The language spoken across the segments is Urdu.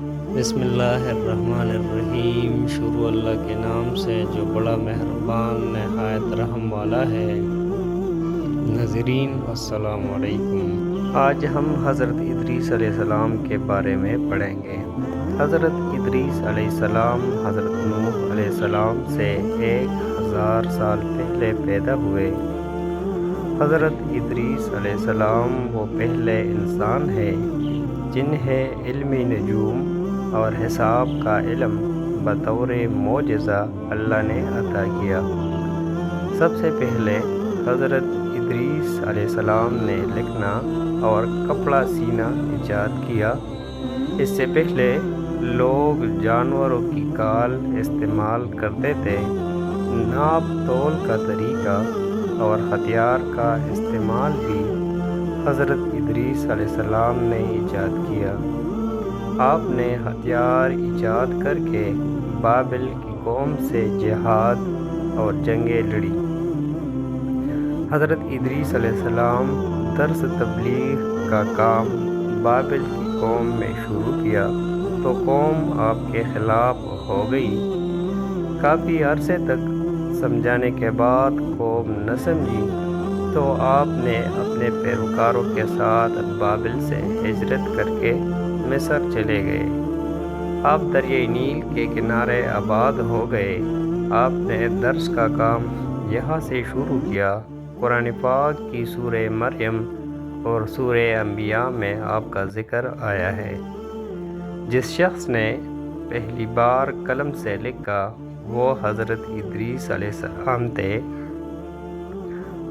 بسم اللہ الرحمن الرحیم۔ شروع اللہ کے نام سے جو بڑا مہربان نہایت رحم والا ہے۔ ناظرین السلام علیکم۔ آج ہم حضرت ادریس علیہ السلام کے بارے میں پڑھیں گے۔ حضرت ادریس علیہ السلام حضرت نوح علیہ السلام سے 1000 سال پہلے پیدا ہوئے۔ حضرت ادریس علیہ السلام وہ پہلے انسان ہیں جنہیں علم نجوم اور حساب کا علم بطور معجزہ اللہ نے عطا کیا۔ سب سے پہلے حضرت ادریس علیہ السلام نے لکھنا اور کپڑا سینا ایجاد کیا۔ اس سے پہلے لوگ جانوروں کی کال استعمال کرتے تھے۔ ناپ تول کا طریقہ اور ہتھیار کا استعمال بھی حضرت ادریس علیہ السلام نے ایجاد کیا۔ آپ نے ہتھیار ایجاد کر کے بابل کی قوم سے جہاد اور جنگیں لڑی۔ حضرت ادریس علیہ السلام درس تبلیغ کا کام بابل کی قوم میں شروع کیا تو قوم آپ کے خلاف ہو گئی۔ کافی عرصے تک سمجھانے کے بعد قوم نہ سمجھی تو آپ نے اپنے پیروکاروں کے ساتھ بابل سے ہجرت کر کے مصر چلے گئے۔ آپ دریائے نیل کے کنارے آباد ہو گئے۔ آپ نے درس کا کام یہاں سے شروع کیا۔ قرآن پاک کی سورہ مریم اور سورہ انبیاء میں آپ کا ذکر آیا ہے۔ جس شخص نے پہلی بار قلم سے لکھا وہ حضرت ادریس علیہ السلام تھے۔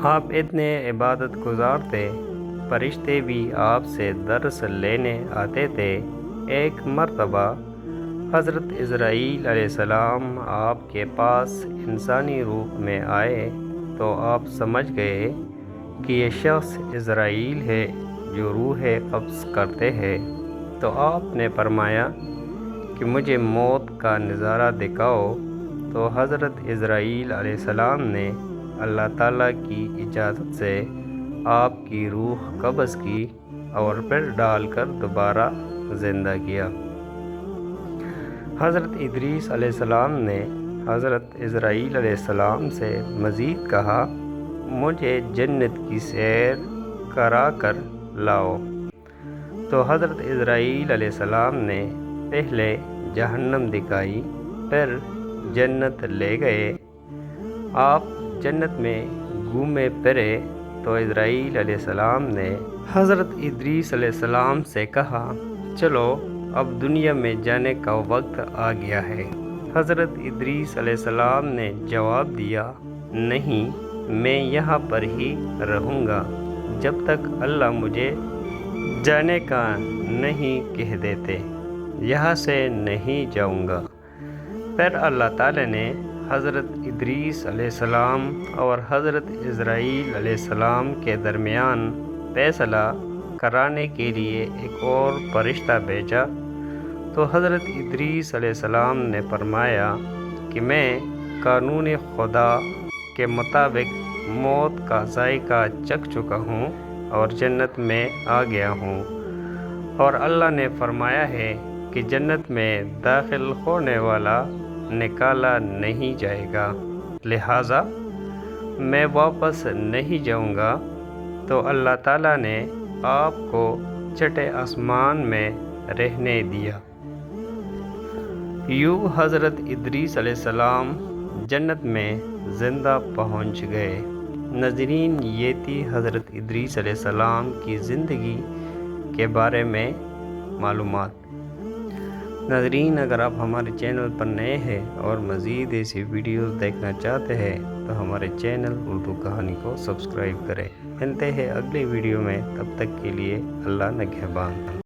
آپ اتنے عبادت گزار تھے، فرشتے بھی آپ سے درس لینے آتے تھے۔ ایک مرتبہ حضرت اسرائیل علیہ السلام آپ کے پاس انسانی روپ میں آئے تو آپ سمجھ گئے کہ یہ شخص اسرائیل ہے جو روح قبض کرتے ہیں۔ تو آپ نے فرمایا کہ مجھے موت کا نظارہ دکھاؤ۔ تو حضرت اسرائیل علیہ السلام نے اللہ تعالیٰ کی اجازت سے آپ کی روح قبض کی اور پھر ڈال کر دوبارہ زندہ کیا۔ حضرت ادریس علیہ السلام نے حضرت اسرائیل علیہ السلام سے مزید کہا، مجھے جنت کی سیر کرا کر لاؤ۔ تو حضرت اسرائیل علیہ السلام نے پہلے جہنم دکھائی، پھر جنت لے گئے۔ آپ جنت میں گھومے پھرے تو اسرائیل علیہ السلام نے حضرت ادریس علیہ السلام سے کہا، چلو اب دنیا میں جانے کا وقت آ گیا ہے۔ حضرت ادریس علیہ السلام نے جواب دیا، نہیں، میں یہاں پر ہی رہوں گا جب تک اللہ مجھے جانے کا نہیں کہہ دیتے، یہاں سے نہیں جاؤں گا۔ پھر اللہ تعالی نے حضرت ادریس علیہ السلام اور حضرت اسرائیل علیہ السلام کے درمیان فیصلہ کرانے کے لیے ایک اور فرشتہ بھیجا۔ تو حضرت ادریس علیہ السلام نے فرمایا کہ میں قانون خدا کے مطابق موت کا ذائقہ چکھ چکا ہوں اور جنت میں آ گیا ہوں، اور اللہ نے فرمایا ہے کہ جنت میں داخل ہونے والا نکالا نہیں جائے گا، لہٰذا میں واپس نہیں جاؤں گا۔ تو اللہ تعالیٰ نے آپ کو چھٹے آسمان میں رہنے دیا۔ یوں حضرت ادریس علیہ السلام جنت میں زندہ پہنچ گئے۔ ناظرین، یہ تھی حضرت ادریس علیہ السلام کی زندگی کے بارے میں معلومات۔ ناظرین، اگر آپ ہمارے چینل پر نئے ہیں اور مزید ایسی ویڈیوز دیکھنا چاہتے ہیں تو ہمارے چینل اردو کہانی کو سبسکرائب کریں۔ ملتے ہیں اگلی ویڈیو میں، تب تک کے لیے اللہ نگہبان۔